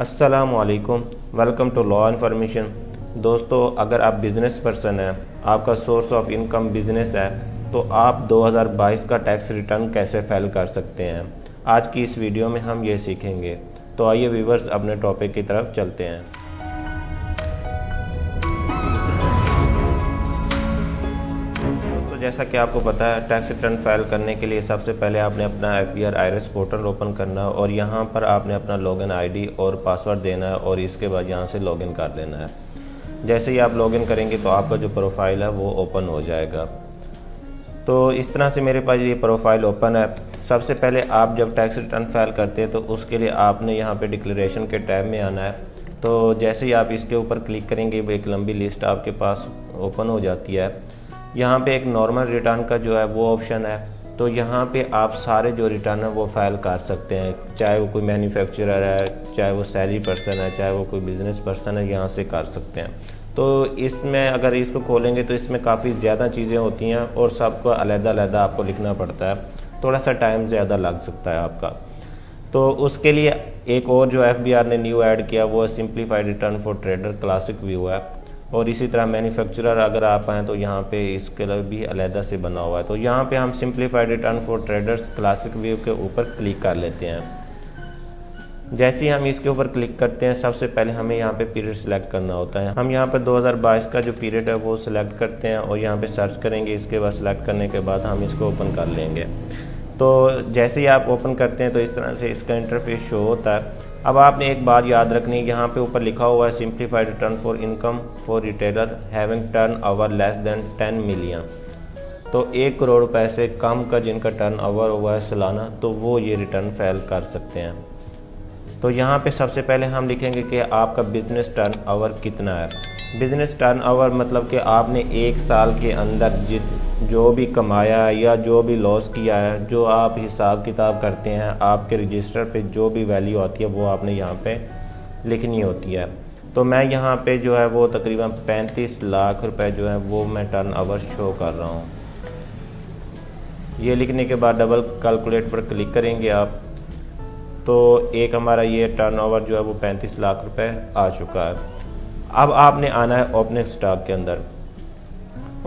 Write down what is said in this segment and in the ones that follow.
अस्सलामुअलैकुम, welcome to law information. दोस्तों, अगर आप बिज़नेस पर्सन हैं, आपका सोर्स ऑफ इनकम बिज़नेस है, तो आप 2022 का टैक्स रिटर्न कैसे फाइल कर सकते हैं। आज की इस वीडियो में हम ये सीखेंगे। तो आइए व्यूवर्स, अपने टॉपिक की तरफ चलते हैं। जैसा कि आपको पता है, टैक्स रिटर्न फाइल करने के लिए सबसे पहले आपने अपना APR IRS पोर्टल ओपन करना है और यहाँ पर आपने अपना लॉगिन ID और पासवर्ड देना है और इसके बाद यहाँ से लॉगिन कर लेना है। जैसे ही आप लॉगिन करेंगे तो आपका जो प्रोफाइल है वो ओपन हो जाएगा। तो इस तरह से मेरे पास ये प्रोफाइल ओपन है। सबसे पहले आप जब टैक्स रिटर्न फाइल करते हैं तो उसके लिए आपने यहाँ पर डिक्लेरेशन के टैब में आना है। तो जैसे ही आप इसके ऊपर क्लिक करेंगे, एक लंबी लिस्ट आपके पास ओपन हो जाती है। यहाँ पे एक नॉर्मल रिटर्न का जो है वो ऑप्शन है। तो यहाँ पे आप सारे जो रिटर्न है वो फाइल कर सकते हैं, चाहे वो कोई मैन्युफैक्चरर है, चाहे वो सैलरी पर्सन है, चाहे वो कोई बिजनेस पर्सन है, यहाँ से कर सकते हैं। तो इसमें अगर इसको खोलेंगे तो इसमें काफ़ी ज़्यादा चीज़ें होती हैं और सबको अलग-अलग आपको लिखना पड़ता है। थोड़ा सा टाइम ज़्यादा लग सकता है आपका। तो उसके लिए एक और जो FBR ने न्यू ऐड किया वो simplified return for trader classic view है। और इसी तरह मैन्युफैक्चरर अगर आप आएँ तो यहाँ पे इसके लिए भी अलहदा से बना हुआ है। तो यहाँ पे हम simplified return for traders classic view के ऊपर क्लिक कर लेते हैं। जैसे ही हम इसके ऊपर क्लिक करते हैं, सबसे पहले हमें यहाँ पे पीरियड सेलेक्ट करना होता है। हम यहाँ पे 2022 का जो पीरियड है वो सिलेक्ट करते हैं और यहाँ पे सर्च करेंगे। इसके बाद सिलेक्ट करने के बाद हम इसको ओपन कर लेंगे। तो जैसे ही आप ओपन करते हैं तो इस तरह से इसका इंटरफेस शो होता है। अब आपने एक बात याद रखनी है, यहाँ पे ऊपर लिखा हुआ है simplified return for income for retailer having turn over less than 10 million. तो 1 करोड़ रुपए से कम का जिनका टर्न ओवर हुआ है सालाना, तो वो ये रिटर्न फाइल कर सकते हैं। तो यहाँ पे सबसे पहले हम लिखेंगे कि आपका बिजनेस टर्न ओवर कितना है। बिजनेस टर्न ओवर मतलब कि आपने 1 साल के अंदर जो भी कमाया है या जो भी लॉस किया है, जो आप हिसाब किताब करते हैं, आपके रजिस्टर पे जो भी वैल्यू आती है वो आपने यहाँ पे लिखनी होती है। तो मैं यहाँ पे जो है वो तकरीबन 35 लाख रुपए जो है वो मैं टर्न ओवर शो कर रहा हूँ। ये लिखने के बाद डबल कैलकुलेट पर क्लिक करेंगे आप, तो एक हमारा ये टर्न ओवर जो है वो 35 लाख रुपए आ चुका है। अब आपने आना है ओपनिंग स्टॉक के अंदर।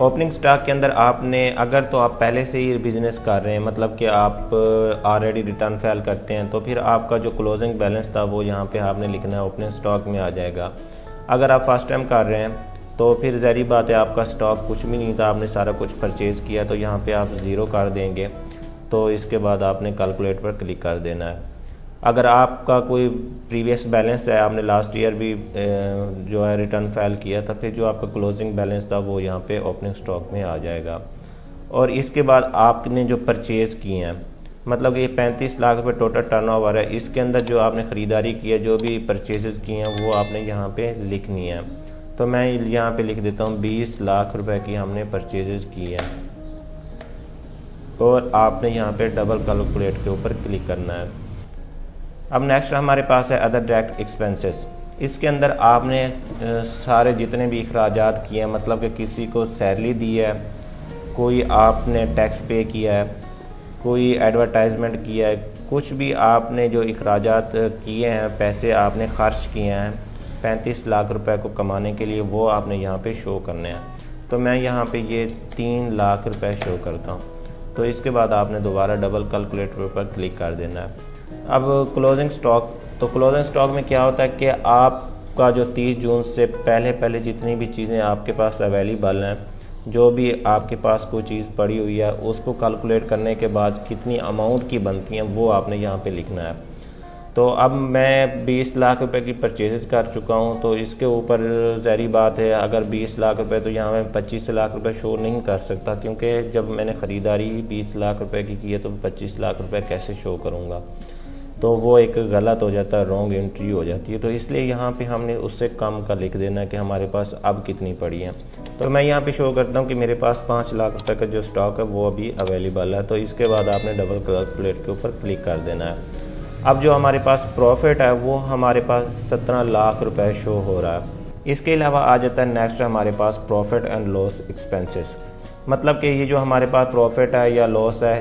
ओपनिंग स्टॉक के अंदर आपने, अगर तो आप पहले से ही बिजनेस कर रहे हैं, मतलब कि आप ऑलरेडी रिटर्न फाइल करते हैं, तो फिर आपका जो क्लोजिंग बैलेंस था वो यहाँ पे आपने लिखना है, ओपनिंग स्टॉक में आ जाएगा। अगर आप फर्स्ट टाइम कर रहे हैं तो फिर ज़ाहिर बात है आपका स्टॉक कुछ भी नहीं था, आपने सारा कुछ परचेज़ किया, तो यहाँ पे आप 0 कर देंगे। तो इसके बाद आपने कैलकुलेट पर क्लिक कर देना है। अगर आपका कोई प्रीवियस बैलेंस है, आपने लास्ट ईयर भी जो है रिटर्न फाइल किया था, फिर जो आपका क्लोजिंग बैलेंस था वो यहाँ पे ओपनिंग स्टॉक में आ जाएगा। और इसके बाद आपने जो परचेज़ किए हैं, मतलब ये 35 लाख रुपये टोटल टर्नओवर है, इसके अंदर जो आपने ख़रीदारी की है, जो भी परचेज़ किए हैं वो आपने यहाँ पे लिखनी है। तो मैं यहाँ पे लिख देता हूँ 20 लाख रुपये की हमने परचेज़ की है और आपने यहाँ पे डबल कैलकुलेट के ऊपर क्लिक करना है। अब नेक्स्ट हमारे पास है अदर डायरेक्ट एक्सपेंसेस। इसके अंदर आपने सारे जितने भी अखराजात किए हैं, मतलब कि किसी को सैलरी दी है, कोई आपने टैक्स पे किया है, कोई एडवर्टाइजमेंट किया है, कुछ भी आपने जो अखराजात किए हैं, पैसे आपने खर्च किए हैं 35 लाख रुपए को कमाने के लिए, वो आपने यहाँ पे शो करने हैं। तो मैं यहाँ पे ये 3 लाख रुपए शो करता हूँ। तो इसके बाद आपने दोबारा डबल कैलकुलेटर पर क्लिक कर देना है। अब क्लोजिंग स्टॉक, तो क्लोजिंग स्टॉक में क्या होता है कि आपका जो 30 जून से पहले जितनी भी चीज़ें आपके पास अवेलेबल हैं, जो भी आपके पास कोई चीज़ पड़ी हुई है, उसको कैलकुलेट करने के बाद कितनी अमाउंट की बनती हैं वो आपने यहाँ पे लिखना है। तो अब मैं 20 लाख रुपए की परचेज कर चुका हूँ, तो इसके ऊपर ज़ाहिर बात है अगर 20 लाख रुपए, तो यहाँ मैं 25 लाख रुपए शो नहीं कर सकता, क्योंकि जब मैंने ख़रीदारी 20 लाख रुपए की है तो 25 लाख रुपए कैसे शो करूँगा, तो वो एक गलत हो जाता है, रॉन्ग एंट्री हो जाती है। तो इसलिए यहाँ पे हमने उससे कम का लिख देना है कि हमारे पास अब कितनी पड़ी है। तो मैं यहाँ पे शो करता हूँ कि मेरे पास 5 लाख रुपए का जो स्टॉक है वो अभी अवेलेबल है। तो इसके बाद आपने डबल कैलकुलेट के ऊपर क्लिक कर देना है। अब जो हमारे पास प्रॉफिट है वो हमारे पास 17 लाख रुपए शो हो रहा है। इसके अलावा आ जाता है नेक्स्ट हमारे पास प्रॉफिट एंड लॉस एक्सपेंसेस। मतलब कि ये जो हमारे पास प्रॉफिट है या लॉस है,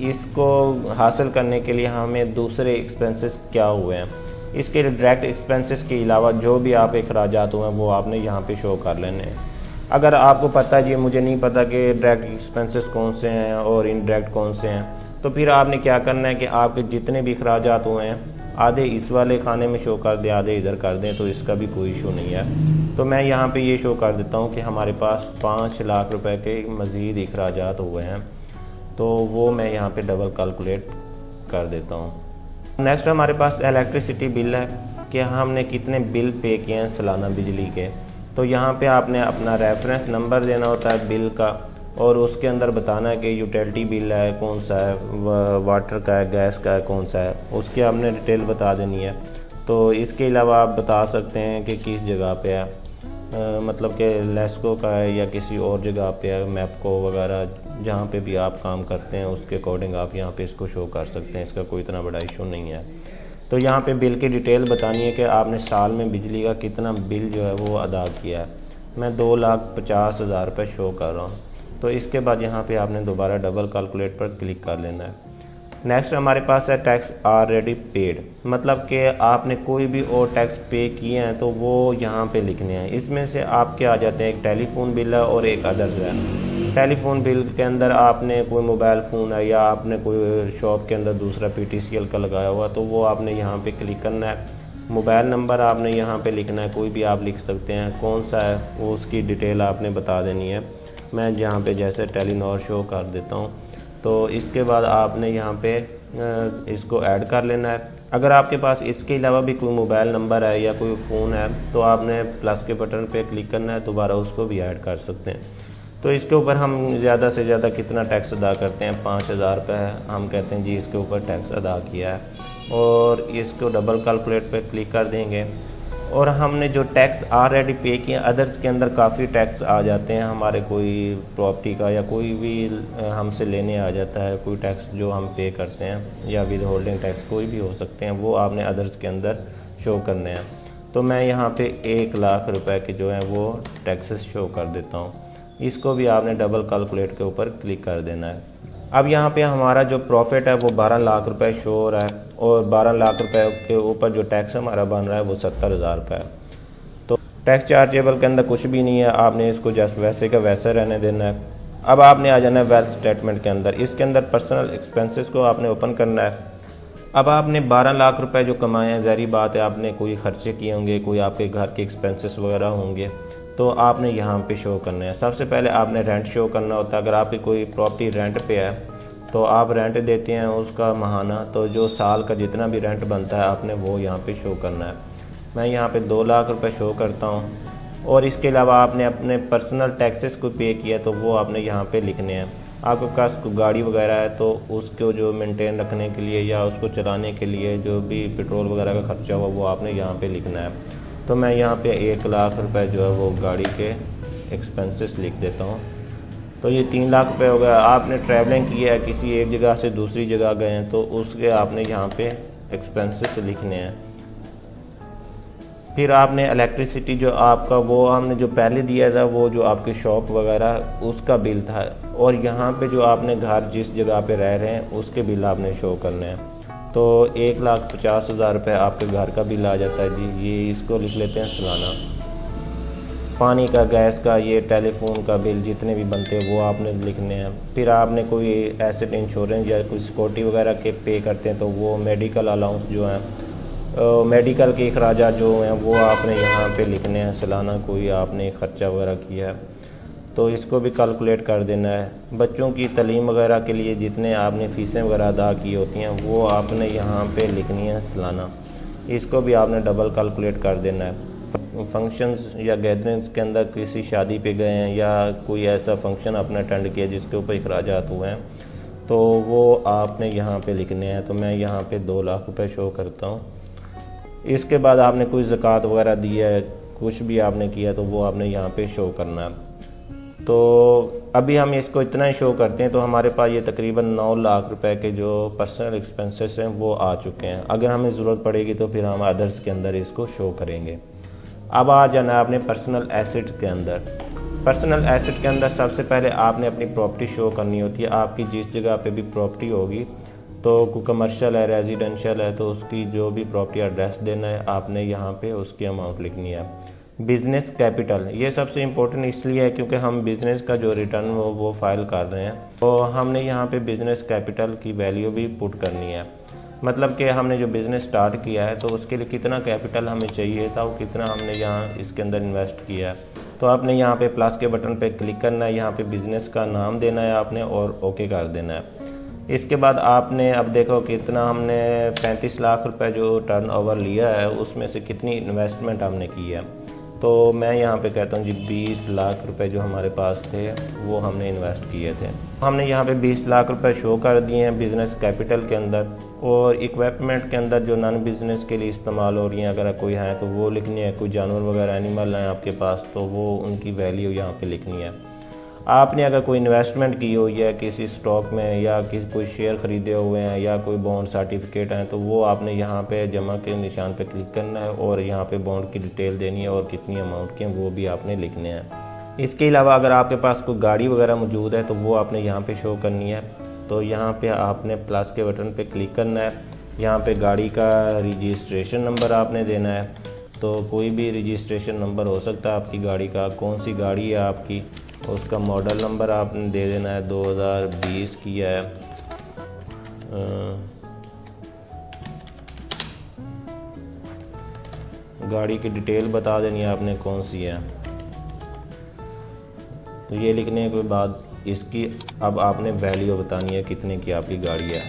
इसको हासिल करने के लिए हमें दूसरे एक्सपेंसेस क्या हुए हैं। इसके डायरेक्ट एक्सपेंसेस के अलावा जो भी आप अखराजात हुए हैं वो आपने यहाँ पे शो कर लेने हैं। अगर आपको पता है जी मुझे नहीं पता कि डायरेक्ट एक्सपेंसेस कौन से हैं और इनडायरेक्ट कौन से हैं, तो फिर आपने क्या करना है कि आपके जितने भी अखराजात हुए हैं आधे इस वाले खाने में शो कर दें, आधे इधर कर दें, तो इसका भी कोई इशू नहीं है। तो मैं यहाँ पे ये शो कर देता हूँ कि हमारे पास 5 लाख रुपए के मज़ीद अखराजात हुए हैं, तो वो मैं यहाँ पे डबल कैलकुलेट कर देता हूँ। नेक्स्ट हमारे पास इलेक्ट्रिसिटी बिल है कि हमने कितने बिल पे किए हैं सालाना बिजली के। तो यहाँ पे आपने अपना रेफरेंस नंबर देना होता है बिल का, और उसके अंदर बताना है कि यूटिलिटी बिल है कौन सा है, वाटर का है, गैस का है, कौन सा है, उसकी आपने डिटेल बता देनी है। तो इसके अलावा आप बता सकते हैं कि किस जगह पे है, मतलब कि लेस्को का है या किसी और जगह पे है, मैपको वगैरह, जहाँ पे भी आप काम करते हैं उसके अकॉर्डिंग आप यहाँ पे इसको शो कर सकते हैं। इसका कोई इतना बड़ा इशू नहीं है। तो यहाँ पे बिल की डिटेल बतानी है कि आपने साल में बिजली का कितना बिल जो है वो अदा किया है। मैं 2,50,000 रुपये शो कर रहा हूँ। तो इसके बाद यहाँ पे आपने दोबारा डबल कैलकुलेट पर क्लिक कर लेना है। नेक्स्ट हमारे पास है टैक्स ऑलरेडी पेड, मतलब कि आपने कोई भी और टैक्स पे किए हैं तो वो यहाँ पे लिखने हैं। इसमें से आपके आ जाते हैं एक टेलीफोन बिल है और एक अदर्स है। टेलीफोन बिल के अंदर आपने कोई मोबाइल फ़ोन है या आपने कोई शॉप के अंदर दूसरा PTCL का लगाया हुआ, तो वो आपने यहाँ पे क्लिक करना है। मोबाइल नंबर आपने यहाँ पे लिखना है, कोई भी आप लिख सकते हैं, कौन सा है वो उसकी डिटेल आपने बता देनी है। मैं यहाँ पे जैसे टेलीनॉर शो कर देता हूँ। तो इसके बाद आपने यहाँ पे इसको ऐड कर लेना है। अगर आपके पास इसके अलावा भी कोई मोबाइल नंबर है या कोई फ़ोन है तो आपने प्लस के बटन पे क्लिक करना है, दोबारा उसको भी ऐड कर सकते हैं। तो इसके ऊपर हम ज़्यादा से ज़्यादा कितना टैक्स अदा करते हैं, 5,000 रुपये है। हम कहते हैं जी इसके ऊपर टैक्स अदा किया है और इसको डबल कैलकुलेट पे क्लिक कर देंगे। और हमने जो टैक्स ऑलरेडी पे किए, अदर्स के अंदर काफ़ी टैक्स आ जाते हैं हमारे, कोई प्रॉपर्टी का या कोई भी हमसे लेने आ जाता है, कोई टैक्स जो हम पे करते हैं या विद होल्डिंग टैक्स कोई भी हो सकते हैं, वो आपने अदर्स के अंदर शो करने हैं। तो मैं यहाँ पे 1 लाख रुपए के जो हैं वो टैक्सेस शो कर देता हूँ। इसको भी आपने डबल कैलकुलेट के ऊपर क्लिक कर देना है। अब यहाँ पे हमारा जो प्रॉफिट है वो 12 लाख रुपए शो हो रहा है और 12 लाख रुपए के ऊपर जो टैक्स हमारा बन रहा है वो 70,000 रुपये है। तो टैक्स चार्जेबल के अंदर कुछ भी नहीं है, आपने इसको जस्ट वैसे का वैसे रहने देना है। अब आपने आ जाना है वेल्थ स्टेटमेंट के अंदर। इसके अंदर पर्सनल एक्सपेंसेस को आपने ओपन करना है। अब आपने 12 लाख रुपए जो कमाए हैं, ज़ाहिर बात है आपने कोई खर्चे किए होंगे, कोई आपके घर के एक्सपेंसेस वगैरह होंगे, तो आपने यहाँ पे शो करना है। सबसे पहले आपने रेंट शो करना होता है। अगर आपकी कोई प्रॉपर्टी रेंट पे है तो आप रेंट देते हैं उसका महाना, तो जो साल का जितना भी रेंट बनता है आपने वो यहाँ पे शो करना है। मैं यहाँ पे 2 लाख रुपए शो करता हूँ। और इसके अलावा आपने अपने पर्सनल टैक्सेस को पे किया तो वो आपने यहाँ पे लिखने हैं। आपके पास गाड़ी वगैरह है तो उसको जो मेंटेन रखने के लिए या उसको चलाने के लिए जो भी पेट्रोल वगैरह का खर्चा हुआ वो आपने यहाँ पे लिखना है। तो मैं यहाँ पे 1 लाख रुपए जो है वो गाड़ी के एक्सपेंसेस लिख देता हूँ। तो ये 3 लाख रुपए हो गया। आपने ट्रैवलिंग की है, किसी एक जगह से दूसरी जगह गए हैं तो उसके आपने यहाँ पे एक्सपेंसेस लिखने हैं। फिर आपने इलेक्ट्रिसिटी जो आपका वो हमने जो पहले दिया था वो जो आपकी शॉप वगैरह उसका बिल था, और यहाँ पे जो आपने घर जिस जगह पे रह रहे हैं उसके बिल आपने शो करने हैं। तो 1,50,000 रुपये आपके घर का बिल आ जाता है जी। ये इसको लिख लेते हैं सालाना। पानी का, गैस का, ये टेलीफोन का बिल जितने भी बनते हैं वो आपने लिखने हैं। फिर आपने कोई एसेट इंश्योरेंस या कोई सिक्योरिटी वगैरह के पे करते हैं तो वो मेडिकल अलाउंस जो हैं, मेडिकल के अखराजात जो हैं वो आपने यहाँ पे लिखने हैं सालाना, कोई आपने खर्चा वगैरह किया है तो इसको भी कैलकुलेट कर देना है। बच्चों की तालीम वगैरह के लिए जितने आपने फ़ीसें वगैरह अदा की होती हैं वो आपने यहाँ पे लिखनी है सालाना, इसको भी आपने डबल कैलकुलेट कर देना है। फंक्शंस या गैदरिंग्स के अंदर किसी शादी पे गए हैं या कोई ऐसा फंक्शन आपने अटेंड किया जिसके ऊपर अखराजात हुए हैं तो वो आपने यहाँ पे लिखने हैं। तो मैं यहाँ पे 2 लाख रुपए शो करता हूँ। इसके बाद आपने कोई ज़कात वगैरह दी है, कुछ भी आपने किया तो वो आपने यहाँ पे शो करना है। तो अभी हम इसको इतना ही शो करते हैं तो हमारे पास ये तकरीबन 9 लाख रुपए के जो पर्सनल एक्सपेंसेस हैं वो आ चुके हैं। अगर हमें ज़रूरत पड़ेगी तो फिर हम अदर्स के अंदर इसको शो करेंगे। अब आ जाना है आपने पर्सनल एसेट्स के अंदर। पर्सनल एसेट के अंदर सबसे पहले आपने अपनी प्रॉपर्टी शो करनी होती है। आपकी जिस जगह पे भी प्रॉपर्टी होगी तो कोई कमर्शियल है, रेजिडेंशियल है, तो उसकी जो भी प्रॉपर्टी एड्रेस देना है आपने यहाँ पे उसकी अमाउंट लिखनी है। बिजनेस कैपिटल, ये सबसे इम्पोर्टेंट इसलिए है क्योंकि हम बिजनेस का जो रिटर्न हो वो फाइल कर रहे हैं, तो हमने यहाँ पे बिजनेस कैपिटल की वैल्यू भी पुट करनी है। मतलब कि हमने जो बिज़नेस स्टार्ट किया है तो उसके लिए कितना कैपिटल हमें चाहिए था, वो कितना हमने यहाँ इसके अंदर इन्वेस्ट किया है। तो आपने यहाँ पे प्लस के बटन पे क्लिक करना है, यहाँ पे बिज़नेस का नाम देना है आपने और ओके कर देना है। इसके बाद आपने अब देखो कितना हमने 35 लाख रुपए जो टर्नओवर लिया है उसमें से कितनी इन्वेस्टमेंट हमने की है। तो मैं यहाँ पे कहता हूँ जी 20 लाख रुपए जो हमारे पास थे वो हमने इन्वेस्ट किए थे। हमने यहाँ पे 20 लाख रुपए शो कर दिए हैं बिज़नेस कैपिटल के अंदर, और इक्विपमेंट के अंदर जो नॉन बिज़नेस के लिए इस्तेमाल हो रही हैं अगर कोई है तो वो लिखनी है। कोई जानवर वगैरह एनिमल हैं आपके पास तो वो उनकी वैल्यू यहाँ पे लिखनी है। आपने अगर कोई इन्वेस्टमेंट की हुई है किसी स्टॉक में या किसी कोई शेयर ख़रीदे हुए हैं या कोई बॉन्ड सर्टिफिकेट हैं तो वो आपने यहाँ पे जमा के निशान पे क्लिक करना है और यहाँ पे बॉन्ड की डिटेल देनी है और कितनी अमाउंट की है वो भी आपने लिखने हैं। इसके अलावा अगर आपके पास कोई गाड़ी वगैरह मौजूद है तो वो आपने यहाँ पे शो करनी है। तो यहाँ पे आपने प्लस के बटन पे क्लिक करना है। यहाँ पे गाड़ी का रजिस्ट्रेशन नंबर आपने देना है, तो कोई भी रजिस्ट्रेशन नंबर हो सकता है आपकी गाड़ी का। कौन सी गाड़ी है आपकी उसका मॉडल नंबर आपने दे देना है, 2020 की है। गाड़ी की डिटेल बता देनी है आपने कौन सी है। तो ये लिखने के बाद इसकी अब आपने वैल्यू बतानी है कितने की आपकी गाड़ी है।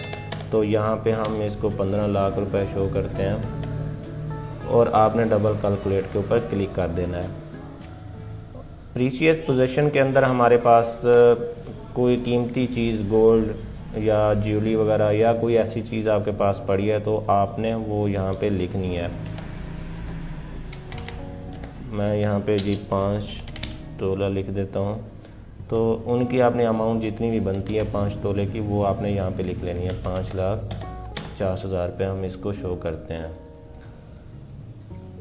तो यहाँ पे हम इसको 15 लाख रुपए शो करते हैं और आपने डबल कैलकुलेट के ऊपर क्लिक कर देना है। प्रीशियस पोजीशन के अंदर हमारे पास कोई कीमती चीज़ गोल्ड या ज्वेलरी वगैरह या कोई ऐसी चीज़ आपके पास पड़ी है तो आपने वो यहाँ पे लिखनी है। मैं यहाँ पे जी 5 तोला लिख देता हूँ। तो उनकी आपने अमाउंट जितनी भी बनती है 5 तोले की वो आपने यहाँ पे लिख लेनी है। 5,50,000 रुपये हम इसको शो करते हैं।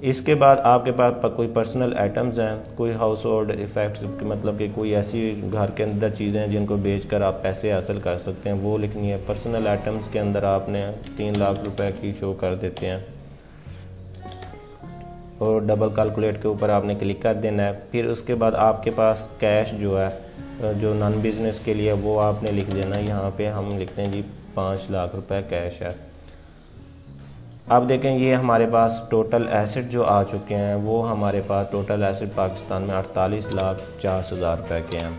इसके बाद आपके पास कोई पर्सनल आइटम्स हैं, कोई हाउस होल्ड इफ़ेक्ट्स, मतलब कि कोई ऐसी घर के अंदर चीज़ें हैं जिनको बेचकर आप पैसे हासिल कर सकते हैं वो लिखनी है। पर्सनल आइटम्स के अंदर आपने 3 लाख रुपए की शो कर देते हैं और डबल कैलकुलेट के ऊपर आपने क्लिक कर देना है। फिर उसके बाद आपके पास कैश जो है जो नॉन बिज़नेस के लिए वो आपने लिख देना है। यहाँ पे हम लिखते हैं जी 5 लाख रुपए कैश है। अब देखें ये हमारे पास टोटल एसेट जो आ चुके हैं वो हमारे पास टोटल एसेट पाकिस्तान में 48,04,000 रुपये के हैं।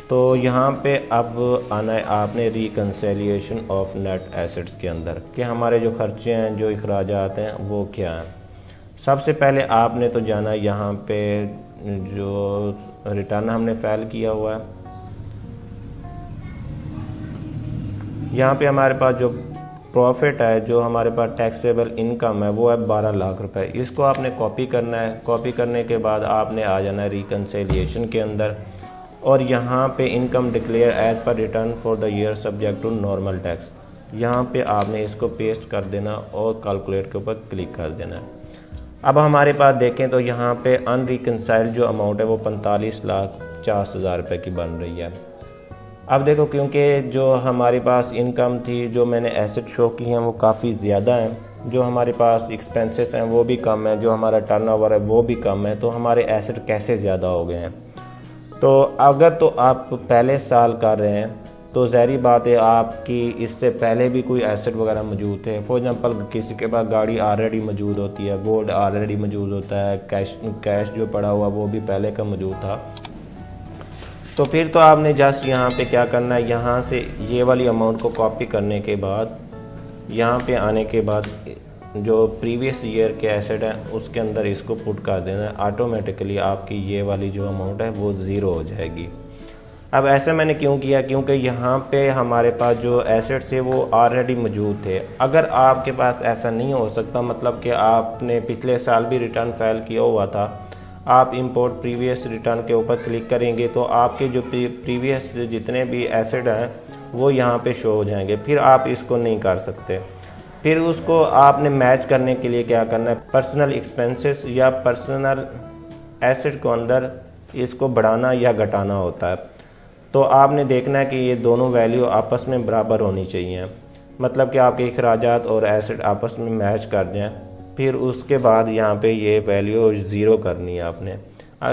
तो यहाँ पे अब आना है आपने रिकन्सिलिएशन ऑफ नेट एसेट्स के अंदर कि हमारे जो खर्चे हैं जो अखराजात हैं वो क्या हैं। सबसे पहले आपने तो जाना यहाँ पे जो रिटर्न हमने फाइल किया हुआ है, यहाँ पे हमारे पास जो प्रॉफिट है जो हमारे पास टैक्सेबल इनकम है वो है 12 लाख रुपए। इसको आपने कॉपी करना है। कॉपी करने के बाद आपने आ जाना है रिकन्सिलिएशन के अंदर और यहाँ पे income declare as per return for the year subject to normal tax, यहाँ पे आपने इसको पेस्ट कर देना और कैलकुलेट के ऊपर क्लिक कर देना है। अब हमारे पास देखें तो यहाँ पे अनरिकन्साइल्ड जो अमाउंट है वो 45,04,000 रुपये की बन रही है। अब देखो क्योंकि जो हमारे पास इनकम थी, जो मैंने एसेट शो की हैं वो काफ़ी ज़्यादा हैं, जो हमारे पास एक्सपेंसेस हैं वो भी कम है, जो हमारा टर्नओवर है वो भी कम है, तो हमारे एसेट कैसे ज़्यादा हो गए हैं। तो अगर तो आप पहले साल कर रहे हैं तो ज़ाहिर बात है आपकी इससे पहले भी कोई एसेट वगैरह मौजूद थे। फॉर एग्जांपल किसी के पास गाड़ी ऑलरेडी मौजूद होती है, गोल्ड ऑलरेडी मौजूद होता है, कैश जो पड़ा हुआ वो भी पहले का मौजूद था। तो फिर तो आपने जस्ट यहाँ पे क्या करना है, यहाँ से ये वाली अमाउंट को कॉपी करने के बाद यहाँ पे आने के बाद जो प्रीवियस ईयर के एसेट हैं उसके अंदर इसको पुट कर देना है। ऑटोमेटिकली आपकी ये वाली जो अमाउंट है वो ज़ीरो हो जाएगी। अब ऐसा मैंने क्यों किया, क्योंकि यहाँ पे हमारे पास जो एसेट्स थे वो ऑलरेडी मौजूद थे। अगर आपके पास ऐसा नहीं हो सकता, मतलब कि आपने पिछले साल भी रिटर्न फाइल किया हुआ था, आप इंपोर्ट प्रीवियस रिटर्न के ऊपर क्लिक करेंगे तो आपके जो प्रीवियस जितने भी एसेट हैं वो यहाँ पे शो हो जाएंगे। फिर आप इसको नहीं कर सकते। फिर उसको आपने मैच करने के लिए क्या करना है, पर्सनल एक्सपेंसेस या पर्सनल एसेट को अंदर इसको बढ़ाना या घटाना होता है। तो आपने देखना है कि ये दोनों वैल्यू आपस में बराबर होनी चाहिए, मतलब कि आपके अखराजात और एसेट आपस में मैच कर दें। फिर उसके बाद यहाँ पे ये वैल्यू ज़ीरो करनी है आपने।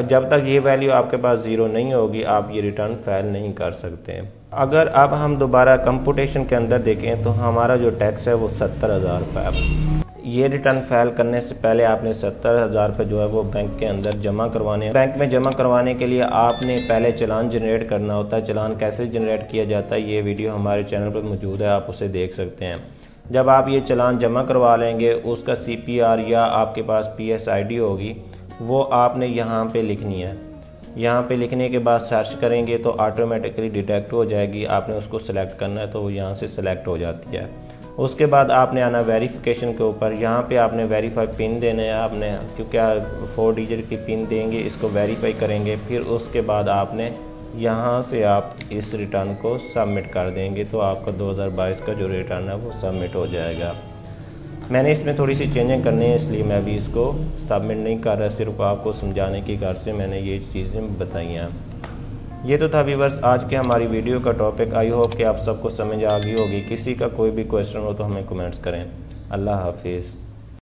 जब तक ये वैल्यू आपके पास ज़ीरो नहीं होगी आप ये रिटर्न फाइल नहीं कर सकते। अगर अब हम दोबारा कंप्यूटेशन के अंदर देखें तो हमारा जो टैक्स है वो 70,000 रुपये है। ये रिटर्न फाइल करने से पहले आपने 70,000 रुपये जो है वो बैंक के अंदर जमा करवाने हैं। बैंक में जमा करवाने के लिए आपने पहले चालान जनरेट करना होता है। चालान कैसे जनरेट किया जाता है ये वीडियो हमारे चैनल पर मौजूद है, आप उसे देख सकते हैं। जब आप ये चालान जमा करवा लेंगे उसका CPR या आपके पास PSID होगी वो आपने यहाँ पे लिखनी है। यहाँ पे लिखने के बाद सर्च करेंगे तो ऑटोमेटिकली डिटेक्ट हो जाएगी। आपने उसको सिलेक्ट करना है तो वो यहाँ से सिलेक्ट हो जाती है। उसके बाद आपने आना वेरिफिकेशन के ऊपर। यहाँ पे आपने वेरीफाई पिन देना है आपने, क्योंकि 4 डिजिट की पिन देंगे, इसको वेरीफाई करेंगे। फिर उसके बाद आपने यहाँ से आप इस रिटर्न को सबमिट कर देंगे तो आपका 2022 का जो रिटर्न है वो सबमिट हो जाएगा। मैंने इसमें थोड़ी सी चेंजिंग करनी है इसलिए मैं भी इसको सबमिट नहीं कर रहा, सिर्फ आपको समझाने की गर्ज से मैंने ये चीज़ें बताई हैं। ये तो था व्यूअर्स आज के हमारी वीडियो का टॉपिक। आई होप कि आप सबको समझ आ गई होगी। किसी का कोई भी क्वेश्चन हो तो हमें कमेंट्स करें। अल्लाह हाफिज़।